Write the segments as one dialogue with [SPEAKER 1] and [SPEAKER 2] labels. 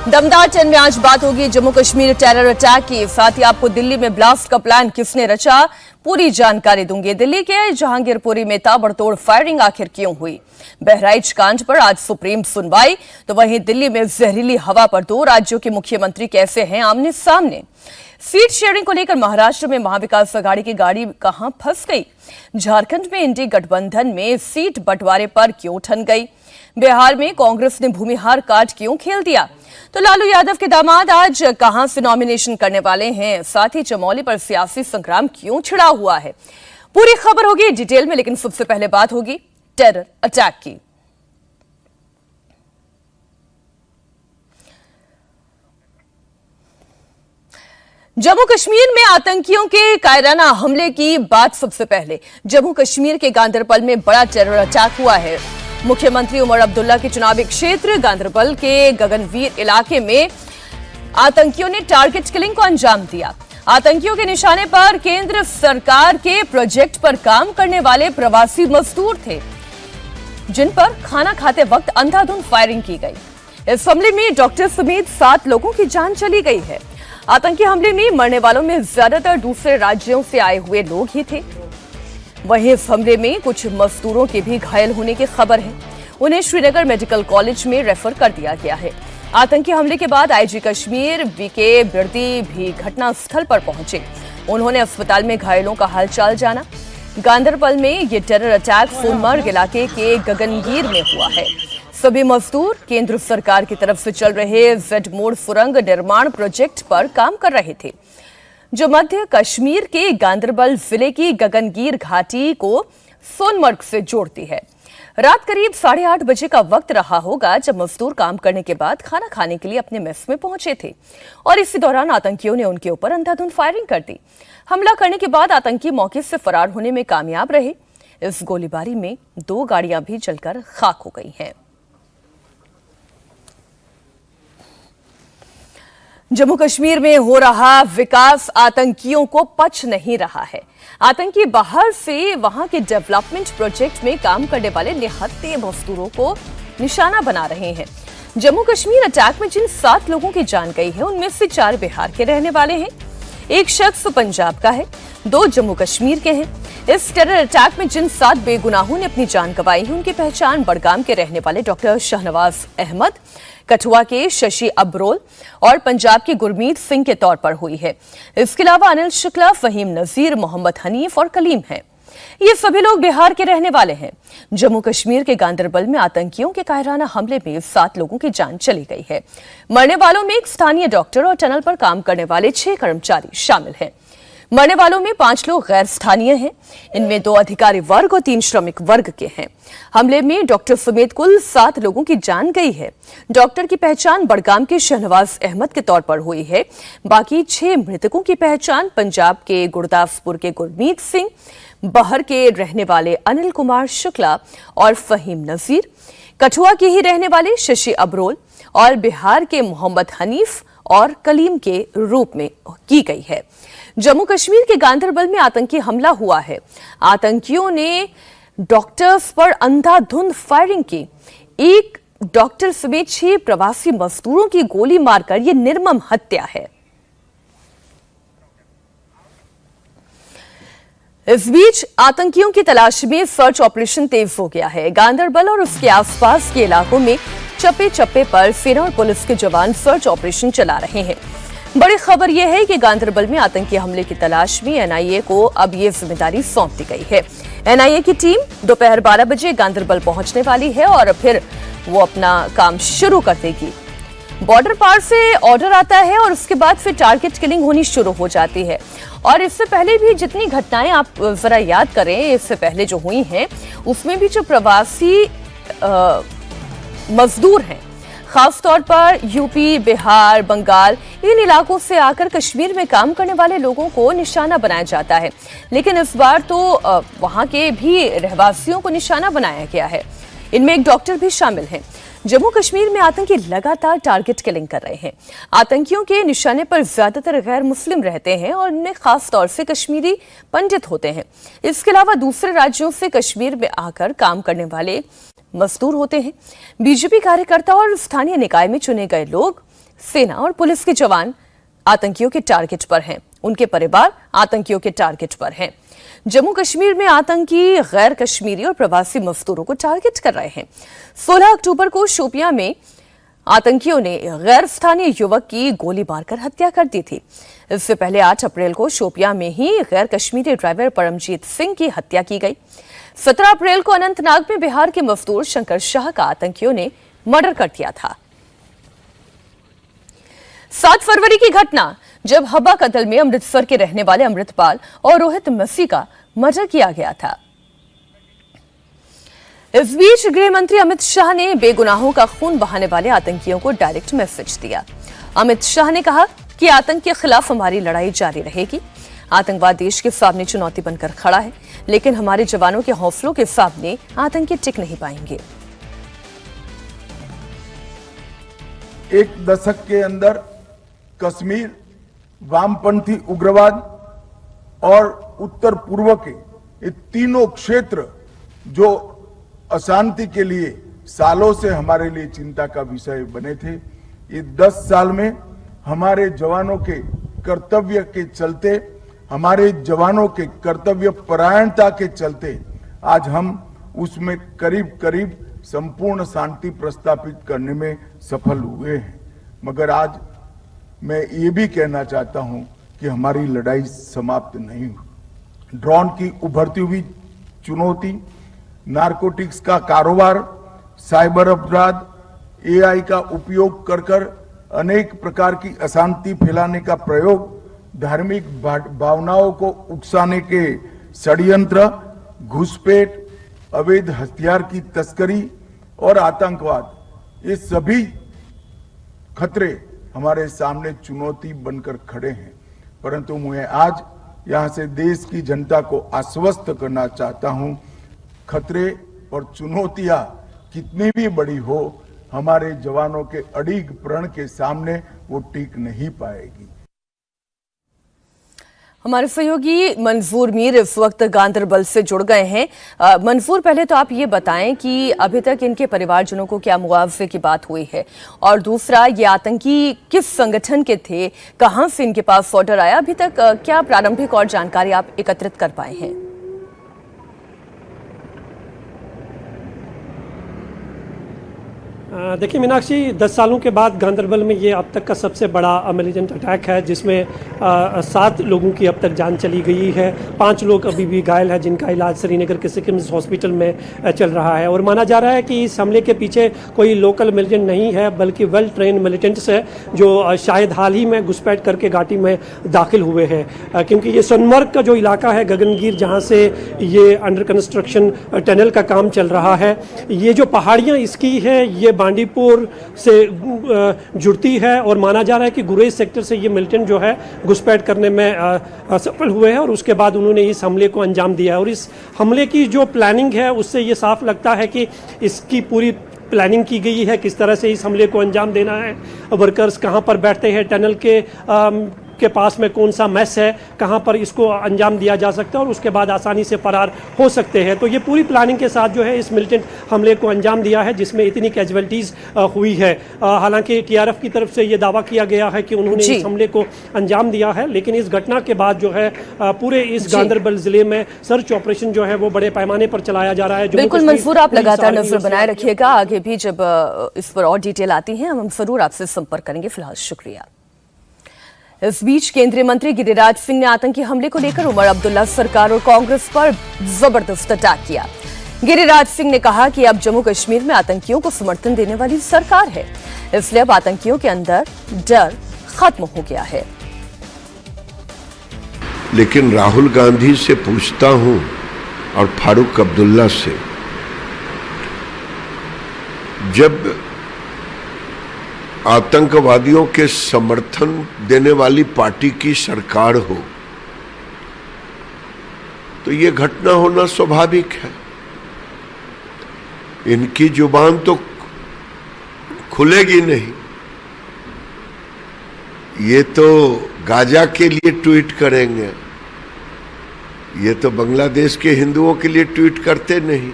[SPEAKER 1] दमदार टन में आज बात होगी जम्मू कश्मीर टेरर अटैक की। साथ ही आपको दिल्ली में ब्लास्ट का प्लान किसने रचा, पूरी जानकारी दूंगी। दिल्ली के जहांगीरपुरी में ताबड़तोड़ फायरिंग आखिर क्यों हुई, बहराइच कांड पर आज सुप्रीम सुनवाई। तो वहीं दिल्ली में जहरीली हवा पर दो राज्यों के मुख्यमंत्री कैसे हैं आमने सामने। सीट शेयरिंग को लेकर महाराष्ट्र में महाविकास आघाड़ी की गाड़ी कहां फंस गई, झारखंड में इंडी गठबंधन में सीट बंटवारे पर क्यों ठन गई, बिहार में कांग्रेस ने भूमिहार कार्ड क्यों खेल दिया, तो लालू यादव के दामाद आज कहां से नॉमिनेशन करने वाले हैं, साथ ही चमोली पर सियासी संग्राम क्यों छिड़ा हुआ है। पूरी खबर होगी डिटेल में, लेकिन सबसे पहले बात होगी टेरर अटैक की। जम्मू कश्मीर में आतंकियों के कायराना हमले की बात सबसे पहले। जम्मू कश्मीर के गांदरबल में बड़ा टेरर अटैक हुआ है। मुख्यमंत्री उमर अब्दुल्ला के चुनावी क्षेत्र गांदरबल के गगनवीर इलाके में आतंकियों ने टारगेट किलिंग को अंजाम दिया। आतंकियों के निशाने पर केंद्र सरकार के प्रोजेक्ट पर काम करने वाले प्रवासी मजदूर थे, जिन पर खाना खाते वक्त अंधाधुंध फायरिंग की गई। इस हमले में डॉक्टर समेत 7 लोगों की जान चली गई है। आतंकी हमले में मरने वालों में ज्यादातर दूसरे राज्यों से आए हुए लोग ही थे। वहीं इस हमले में कुछ मजदूरों के भी घायल होने की खबर है। उन्हें श्रीनगर मेडिकल कॉलेज में रेफर कर दिया गया है। आतंकी हमले के बाद आईजी कश्मीर वीके बिरदी भी घटनास्थल पर पहुंचे। उन्होंने अस्पताल में घायलों का हालचाल जाना। गांदरबल में ये टेरर अटैक सोनमर्ग इलाके के गगनगीर में हुआ है। सभी मजदूर केंद्र सरकार की तरफ से चल रहे जेड मोड सुरंग निर्माण प्रोजेक्ट पर काम कर रहे थे, जो मध्य कश्मीर के गांदरबल जिले की गगनगीर घाटी को सोनमर्ग से जोड़ती है। रात करीब 8:30 बजे का वक्त रहा होगा जब मजदूर काम करने के बाद खाना खाने के लिए अपने मेस में पहुंचे थे और इसी दौरान आतंकियों ने उनके ऊपर अंधाधुंध फायरिंग कर दी। हमला करने के बाद आतंकी मौके से फरार होने में कामयाब रहे। इस गोलीबारी में 2 गाड़ियां भी जलकर खाक हो गई हैं। जम्मू कश्मीर में हो रहा विकास आतंकियों को पच नहीं रहा है। आतंकी बाहर से वहां के डेवलपमेंट प्रोजेक्ट में काम करने वाले निहत्थे मजदूरों को निशाना बना रहे हैं। जम्मू कश्मीर अटैक में जिन 7 लोगों की जान गई है, उनमें से 4 बिहार के रहने वाले हैं, 1 शख्स पंजाब का है, 2 जम्मू कश्मीर के हैं। इस टेरर अटैक में जिन 7 बेगुनाहों ने अपनी जान गंवाई है, उनकी पहचान बड़गाम के रहने वाले डॉक्टर शाहनवाज अहमद, कठुआ के शशि अब्रोल और पंजाब के गुरमीत सिंह के तौर पर हुई है। इसके अलावा अनिल शुक्ला, फहीम नजीर, मोहम्मद हनीफ और कलीम हैं। ये सभी लोग बिहार के रहने वाले हैं। जम्मू कश्मीर के गांदरबल में आतंकियों के कायराना हमले में 7 लोगों की जान चली गई है। मरने वालों में एक स्थानीय डॉक्टर और टनल पर काम करने वाले 6 कर्मचारी शामिल हैं। मरने वालों में 5 लोग गैर स्थानीय हैं। इनमें 2 अधिकारी वर्ग और 3 श्रमिक वर्ग के हैं। हमले में डॉक्टर समेत कुल 7 लोगों की जान गई है। डॉक्टर की पहचान बड़गाम के शहनवाज अहमद के तौर पर हुई है। बाकी 6 मृतकों की पहचान पंजाब के गुरदासपुर के गुरमीत सिंह, बहर के रहने वाले अनिल कुमार शुक्ला और फहीम नजीर, कठुआ के ही रहने वाले शशि अब्रोल और बिहार के मोहम्मद हनीफ और कलीम के रूप में की गई है। जम्मू कश्मीर के गांदरबल में आतंकी हमला हुआ है। आतंकियों ने डॉक्टर्स पर अंधाधुंध फायरिंग की। एक डॉक्टर समेत 6 प्रवासी मजदूरों की गोली मारकर यह निर्मम हत्या है। इस बीच आतंकियों की तलाश में सर्च ऑपरेशन तेज हो गया है। गांदरबल और उसके आसपास के इलाकों में चप्पे चप्पे पर सेना और पुलिस के जवान सर्च ऑपरेशन चला रहे हैं। बड़ी खबर यह है कि गांदरबल में आतंकी हमले की तलाश में एनआईए को अब यह जिम्मेदारी सौंप दी गई है। एनआईए की टीम दोपहर 12 बजे गांदरबल पहुंचने वाली है और फिर वो अपना काम शुरू कर देगी। बॉर्डर पार से ऑर्डर आता है और उसके बाद फिर टारगेट किलिंग होनी शुरू हो जाती है। और इससे पहले भी जितनी घटनाएं आप जरा याद करें, इससे पहले जो हुई हैं, उसमें भी जो प्रवासी मजदूर हैं, खासतौर पर यूपी, बिहार, बंगाल, इन इलाकों से आकर कश्मीर में काम करने वाले लोगों को निशाना बनाया जाता है। लेकिन इस बार तो वहां के भी रहवासियों को निशाना बनाया गया है। इनमें एक डॉक्टर भी शामिल हैं। जम्मू कश्मीर में आतंकी लगातार टारगेट किलिंग कर रहे हैं। आतंकियों के निशाने पर ज्यादातर गैर मुस्लिम रहते हैं और इनमें खास तौर से कश्मीरी पंडित होते हैं। इसके अलावा दूसरे राज्यों से कश्मीर में आकर काम करने वाले मजदूर होते हैं। बीजेपी कार्यकर्ता और स्थानीय निकाय में चुने गए लोग सेना और पुलिस के जवान आतंकियों के टारगेट पर हैं, उनके परिवार आतंकियों के टारगेट पर हैं। जम्मू कश्मीर में आतंकी गैर कश्मीरी और प्रवासी मजदूरों को टारगेट कर रहे हैं। 16 अक्टूबर को शोपियां में आतंकियों ने गैर स्थानीय युवक की गोली मारकर हत्या कर दी थी। इससे पहले 8 अप्रैल को शोपियां में ही गैर कश्मीरी ड्राइवर परमजीत सिंह की हत्या की गई। 17 अप्रैल को अनंतनाग में बिहार के मजदूर शंकर शाह का आतंकियों ने मर्डर कर दिया था। 7 फरवरी की घटना, जब हब्बा कत्ल में अमृतसर के रहने वाले अमृतपाल और रोहित मसी का मर्डर किया गया था। इस बीच गृह मंत्री अमित शाह ने बेगुनाहों का खून बहाने वाले आतंकियों को डायरेक्ट मैसेज दिया। अमित शाह ने कहा कि आतंक के खिलाफ हमारी लड़ाई जारी रहेगी। आतंकवाद देश के सामने चुनौती बनकर खड़ा है, लेकिन हमारे जवानों के हौसलों के सामने आतंकी टिक नहीं पाएंगे।
[SPEAKER 2] एक दशक के अंदर कश्मीर वामपंथी उग्रवाद और उत्तर पूर्व के ये तीनों क्षेत्र जो अशांति के लिए सालों से हमारे लिए चिंता का विषय बने थे, ये 10 साल में हमारे जवानों के कर्तव्य के चलते, हमारे जवानों के कर्तव्य परायणता के चलते आज हम उसमें करीब करीब संपूर्ण शांति प्रस्थापित करने में सफल हुए हैं। मगर आज मैं ये भी कहना चाहता हूं कि हमारी लड़ाई समाप्त नहीं हुई। ड्रोन की उभरती हुई चुनौती, नारकोटिक्स का कारोबार, साइबर अपराध, एआई का उपयोग कर अनेक प्रकार की अशांति फैलाने का प्रयोग, धार्मिक भावनाओं को उकसाने के षड्यंत्र, घुसपैठ, अवैध हथियार की तस्करी और आतंकवाद, ये सभी खतरे हमारे सामने चुनौती बनकर खड़े हैं। परंतु मैं आज यहां से देश की जनता को आश्वस्त करना चाहता हूं, खतरे और चुनौतियां कितनी भी बड़ी हो, हमारे जवानों के अड़िग प्रण के सामने वो टिक नहीं पाएगी।
[SPEAKER 1] हमारे सहयोगी मंजूर मीर इस वक्त गांदरबल से जुड़ गए हैं। मंजूर, पहले तो आप ये बताएं कि अभी तक इनके परिवारजनों को क्या मुआवजे की बात हुई है, और दूसरा ये आतंकी किस संगठन के थे, कहां से इनके पास ऑर्डर आया, अभी तक क्या प्रारंभिक और जानकारी आप एकत्रित कर पाए हैं?
[SPEAKER 3] देखिए मीनाक्षी, 10 सालों के बाद गांदरबल में ये अब तक का सबसे बड़ा मिलिटेंट अटैक है, जिसमें 7 लोगों की अब तक जान चली गई है। 5 लोग अभी भी घायल हैं, जिनका इलाज श्रीनगर के सिकिम्स हॉस्पिटल में चल रहा है। और माना जा रहा है कि इस हमले के पीछे कोई लोकल मिलिटेंट नहीं है, बल्कि वेल ट्रेन मिलिटेंट्स है, जो शायद हाल ही में घुसपैठ करके घाटी में दाखिल हुए हैं। क्योंकि ये सोनमर्ग का जो इलाका है, गगनगीर, जहाँ से ये अंडर कंस्ट्रक्शन टनल का काम चल रहा है, ये जो पहाड़ियाँ इसकी है, ये बांडीपुर से जुड़ती है। और माना जा रहा है कि गुरेज सेक्टर से ये मिलिटेंट जो है घुसपैठ करने में सफल हुए हैं, और उसके बाद उन्होंने इस हमले को अंजाम दिया है। और इस हमले की जो प्लानिंग है, उससे ये साफ लगता है कि इसकी पूरी प्लानिंग की गई है, किस तरह से इस हमले को अंजाम देना है, वर्कर्स कहाँ पर बैठते हैं, टनल के पास में कौन सा मेस है, कहाँ पर इसको अंजाम दिया जा सकता है, और उसके बाद आसानी से फरार हो सकते हैं। तो ये पूरी प्लानिंग के साथ जो है इस मिलिटेंट हमले को अंजाम दिया है, जिसमें इतनी कैजुअलिटीज हुई है। हालांकि टीआरएफ की तरफ से ये दावा किया गया है कि उन्होंने इस हमले को अंजाम दिया है, लेकिन इस घटना के बाद जो है पूरे इस गांदरबल जिले में सर्च ऑपरेशन जो है वो बड़े पैमाने पर चलाया जा रहा है।
[SPEAKER 1] बिल्कुल मंजूर, आप लगातार नजर बनाए रखिएगा, आगे भी जब इस पर और डिटेल आती है हम जरूर आपसे संपर्क करेंगे। फिलहाल शुक्रिया। इस बीच केंद्रीय मंत्री गिरिराज सिंह ने आतंकी हमले को लेकर उमर अब्दुल्ला सरकार और कांग्रेस पर जबरदस्त अटैक किया। गिरिराज सिंह ने कहा कि अब जम्मू कश्मीर में आतंकियों को समर्थन देने वाली सरकार है, इसलिए अब आतंकियों के अंदर डर खत्म हो गया है।
[SPEAKER 4] लेकिन राहुल गांधी से पूछता हूं और फारूक अब्दुल्ला से, जब आतंकवादियों के समर्थन देने वाली पार्टी की सरकार हो तो ये घटना होना स्वाभाविक है। इनकी जुबान तो खुलेगी नहीं, ये तो गाजा के लिए ट्वीट करेंगे, ये तो बांग्लादेश के हिंदुओं के लिए ट्वीट करते नहीं।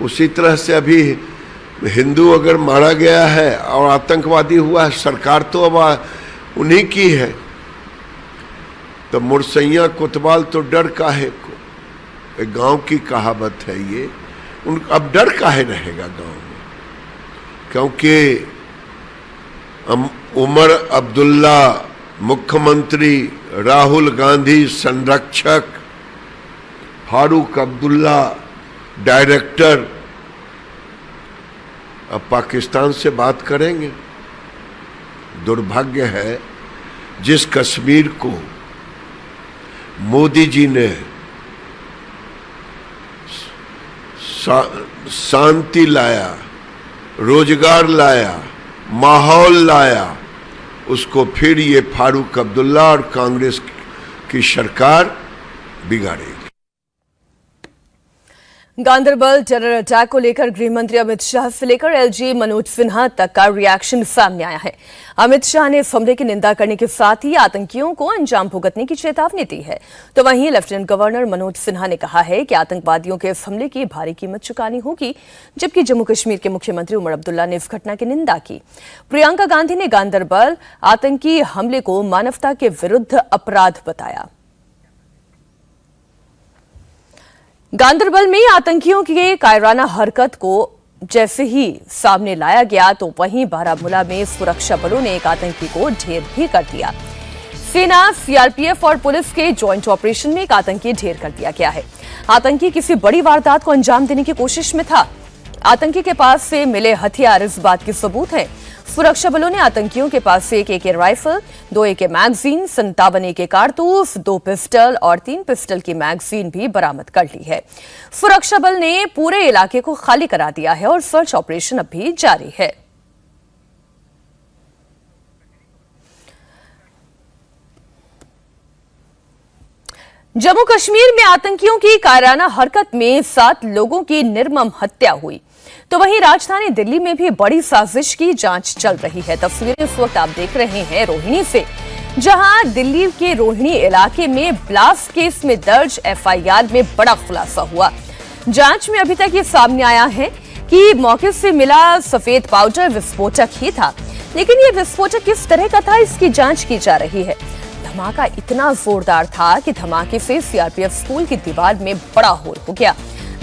[SPEAKER 4] उसी तरह से अभी हिंदू अगर मारा गया है और आतंकवादी हुआ है, सरकार तो अब उन्हीं की है, तो मुरसैया कोतवाल तो डर काहे को। एक गांव की कहावत है ये। अब डर काहे रहेगा गांव में, क्योंकि उमर अब्दुल्ला मुख्यमंत्री, राहुल गांधी संरक्षक, फारूक अब्दुल्ला डायरेक्टर अब पाकिस्तान से बात करेंगे। दुर्भाग्य है जिस कश्मीर को मोदी जी ने शांति लाया, रोजगार लाया, माहौल लाया, उसको फिर ये फारूक अब्दुल्ला और कांग्रेस की सरकार बिगाड़ेगी।
[SPEAKER 1] गांदरबल टेरर अटैक को लेकर गृह मंत्री अमित शाह से लेकर एलजी मनोज सिन्हा तक का रिएक्शन सामने आया है। अमित शाह ने इस हमले की निंदा करने के साथ ही आतंकियों को अंजाम भुगतने की चेतावनी दी है। तो वहीं लेफ्टिनेंट गवर्नर मनोज सिन्हा ने कहा है कि आतंकवादियों के इस हमले की भारी कीमत चुकानी होगी, जबकि जम्मू कश्मीर के मुख्यमंत्री उमर अब्दुल्ला ने इस घटना की निंदा की। प्रियंका गांधी ने गांदरबल आतंकी हमले को मानवता के विरुद्ध अपराध बताया। गांदरबल में आतंकियों की कायराना हरकत को जैसे ही सामने लाया गया तो वहीं बारामूला में सुरक्षा बलों ने एक आतंकी को ढेर भी कर दिया। सेना, सीआरपीएफ और पुलिस के ज्वाइंट ऑपरेशन में एक आतंकी ढेर कर दिया गया है। आतंकी किसी बड़ी वारदात को अंजाम देने की कोशिश में था। आतंकी के पास से मिले हथियार इस बात के सबूत हैं। सुरक्षा बलों ने आतंकियों के पास से एक AK rifle, 2 AK magazine, 57 AK कारतूस, 2 पिस्टल और 3 पिस्टल की मैगजीन भी बरामद कर ली है। सुरक्षा बल ने पूरे इलाके को खाली करा दिया है और सर्च ऑपरेशन अब भी जारी है। जम्मू कश्मीर में आतंकियों की कायराना हरकत में 7 लोगों की निर्मम हत्या हुई। तो वहीं राजधानी दिल्ली में भी बड़ी साजिश की जांच चल रही है। तस्वीरें इस वक्त आप देख रहे हैं रोहिणी से, जहां दिल्ली के रोहिणी इलाके में ब्लास्ट केस में दर्ज FIR में बड़ा खुलासा हुआ। जांच में अभी तक ये सामने आया है कि मौके से मिला सफेद पाउडर विस्फोटक ही था, लेकिन ये विस्फोटक किस तरह का था, इसकी जांच की जा रही है। धमाका इतना जोरदार था कि धमाके से सीआरपीएफ स्कूल की दीवार में बड़ा होल हो गया।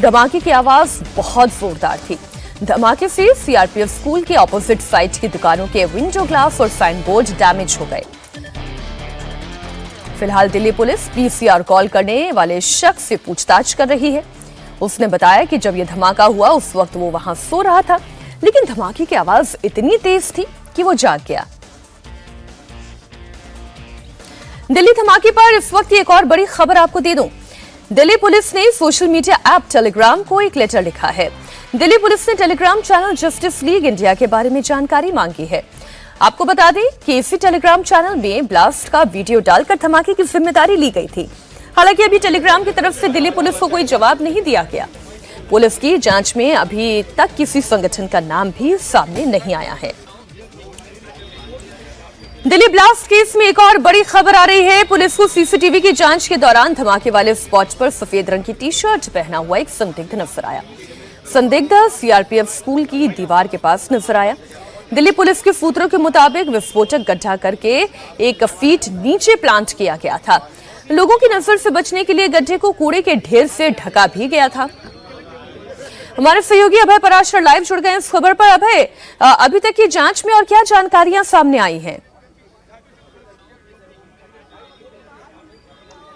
[SPEAKER 1] धमाके की आवाज बहुत जोरदार थी। धमाके से सीआरपीएफ स्कूल के ऑपोजिट साइड की दुकानों के विंडो ग्लास और साइन बोर्ड डैमेज हो गए। फिलहाल दिल्ली पुलिस PCR कॉल करने वाले शख्स से पूछताछ कर रही है। उसने बताया कि जब यह धमाका हुआ उस वक्त वो वहां सो रहा था, लेकिन धमाके की आवाज इतनी तेज थी कि वो जाग गया। दिल्ली धमाके पर इस वक्त एक और बड़ी खबर आपको दे दूं। दिल्ली पुलिस ने सोशल मीडिया ऐप टेलीग्राम को एक लेटर लिखा है। दिल्ली पुलिस ने Telegram channel justice league India के बारे में जानकारी मांगी है। आपको बता दें कि इसी टेलीग्राम चैनल में ब्लास्ट का वीडियो डालकर धमाके की जिम्मेदारी ली गई थी। हालांकि अभी टेलीग्राम की तरफ से दिल्ली पुलिस को कोई जवाब नहीं दिया गया। पुलिस की जांच में अभी तक किसी संगठन का नाम भी सामने नहीं आया है। दिल्ली ब्लास्ट केस में एक और बड़ी खबर आ रही है। पुलिस को सीसीटीवी की जांच के दौरान धमाके वाले स्पॉट पर सफेद रंग की टी-शर्ट पहना हुआ एक संदिग्ध नजर आया। संदिग्ध सीआरपीएफ स्कूल की दीवार के पास नजर आया। दिल्ली पुलिस के सूत्रों के मुताबिक विस्फोटक गड्ढा करके 1 फीट नीचे प्लांट किया गया था। लोगों की नजर से बचने के लिए गड्ढे को कूड़े के ढेर से ढका भी गया था। हमारे सहयोगी अभय पराशर लाइव जुड़ गए इस खबर पर। अभय, अभी तक की जांच में और क्या जानकारियां सामने आई हैं?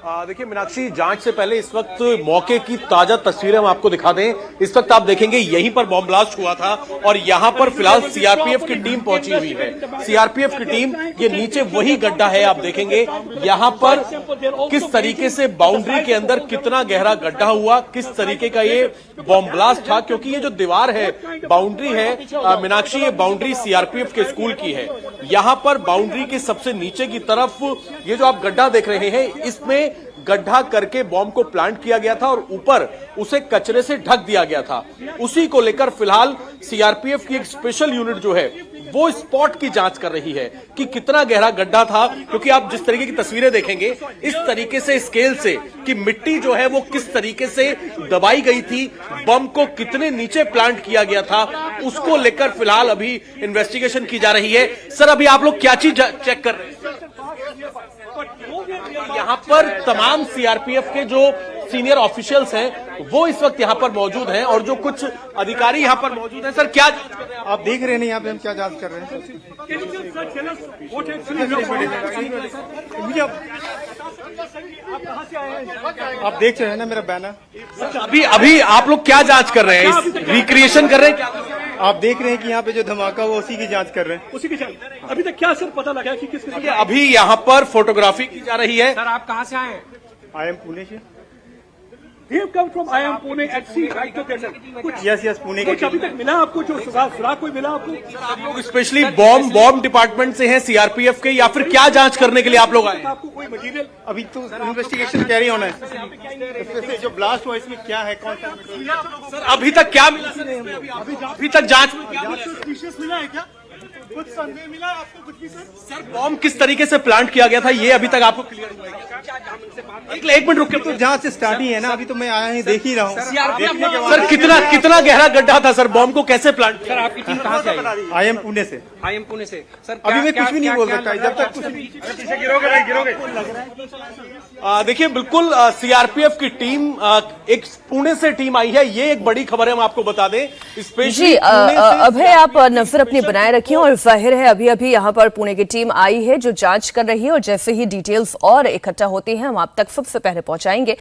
[SPEAKER 5] देखिए मीनाक्षी, जांच से पहले इस वक्त मौके की ताजा तस्वीरें हम आपको दिखा दें। इस वक्त आप देखेंगे यहीं पर बॉम्ब ब्लास्ट हुआ था और यहां पर फिलहाल सीआरपीएफ की टीम पहुंची हुई है। सीआरपीएफ की टीम, ये नीचे वही गड्ढा है, आप देखेंगे यहां पर किस तरीके से बाउंड्री के अंदर कितना गहरा गड्ढा हुआ, किस तरीके का ये बॉम्ब ब्लास्ट था। क्योंकि ये जो दीवार है, बाउंड्री है मीनाक्षी, ये बाउंड्री सीआरपीएफ के स्कूल की है। यहां पर बाउंड्री के सबसे नीचे की तरफ ये जो आप गड्ढा देख रहे हैं, इसमें गड्ढा करके बॉम्ब को प्लांट किया गया था और ऊपर उसे कचरे से ढक दिया गया था। उसी को लेकर फिलहाल सीआरपीएफ की एक स्पेशल यूनिट जो है वो स्पॉट की जांच कर रही है कि कितना गहरा गड्ढा था, क्योंकि आप जिस तरीके की तस्वीरें देखेंगे इस तरीके से स्केल से कि मिट्टी जो है वो किस तरीके से दबाई गई थी, बम को कितने नीचे प्लांट किया गया था, उसको लेकर फिलहाल अभी इन्वेस्टिगेशन की जा रही है। सर अभी आप लोग क्या चीज चेक कर रहे हैं? यहाँ पर तमाम सीआरपीएफ के जो सीनियर ऑफिशियल्स हैं वो इस वक्त यहाँ पर मौजूद हैं और जो कुछ अधिकारी यहाँ पर मौजूद हैं। सर क्या जांच कर रहे हैं
[SPEAKER 6] आप देख रहे हैं यहाँ पे हम क्या जांच कर रहे हैं? आप देख रहे हैं ना मेरा बैनर?
[SPEAKER 5] अभी आप लोग क्या जांच कर रहे हैं? रिक्रिएशन कर रहे हैं क्या?
[SPEAKER 6] आप देख रहे हैं कि यहाँ पे जो धमाका हुआ उसी की जांच कर रहे हैं।
[SPEAKER 3] उसी की जांच अभी तक क्या सर पता लगा कि किस
[SPEAKER 5] अभी यहाँ पर फोटोग्राफी की जा रही है।
[SPEAKER 7] सर आप कहाँ से आए हैं?
[SPEAKER 6] आई एम पुणे से।
[SPEAKER 3] They have come from I am Pune at sea, right together.
[SPEAKER 6] Yes Pune के।
[SPEAKER 3] अभी तक मिला आपको जो सुराग कोई मिला आपको?
[SPEAKER 5] आप लोग स्पेशली बॉम्ब डिपार्टमेंट से हैं, सीआरपीएफ के, या फिर क्या जांच करने के लिए आप लोग आए?
[SPEAKER 3] आपको कोई मटेरियल?
[SPEAKER 6] अभी तो इन्वेस्टिगेशन कैरी होना है। इसमें जो ब्लास्ट हुआ इसमें क्या है, कौन सा?
[SPEAKER 5] सर अभी तक क्या मिला? अभी तक जांच
[SPEAKER 3] मिला है क्या? कुछ संदेह मिला आपको कुछ भी सर?
[SPEAKER 5] बॉम्ब किस तरीके से प्लांट किया गया था ये अभी तक आपको क्लियर हुआ है? एक मिनट रुकिए।
[SPEAKER 6] तो जांच स्टार्ट ही है ना, अभी तो मैं आया ही देख ही रहा हूँ।
[SPEAKER 5] सर कितना गहरा गड्ढा था सर? बॉम्ब को कैसे प्लांट?
[SPEAKER 7] सर आपकी टीम कहाँ से आई?
[SPEAKER 6] आई एम पुणे से।
[SPEAKER 7] आई एम पुणे से। सर
[SPEAKER 6] अभी मैं कुछ भी नहीं बोल सकता जब तक कुछ गिरोगे।
[SPEAKER 5] देखिए बिल्कुल सीआरपीएफ की टीम एक पुणे से टीम आई है, ये एक बड़ी खबर है, हम आपको बता दें।
[SPEAKER 1] जी अभय आप नजर अपनी बनाए रखिए और जाहिर है अभी यहाँ पर पुणे की टीम आई है जो जांच कर रही है और जैसे ही डिटेल्स और इकट्ठा होती हैं हम आप तक सबसे पहले पहुंचाएंगे।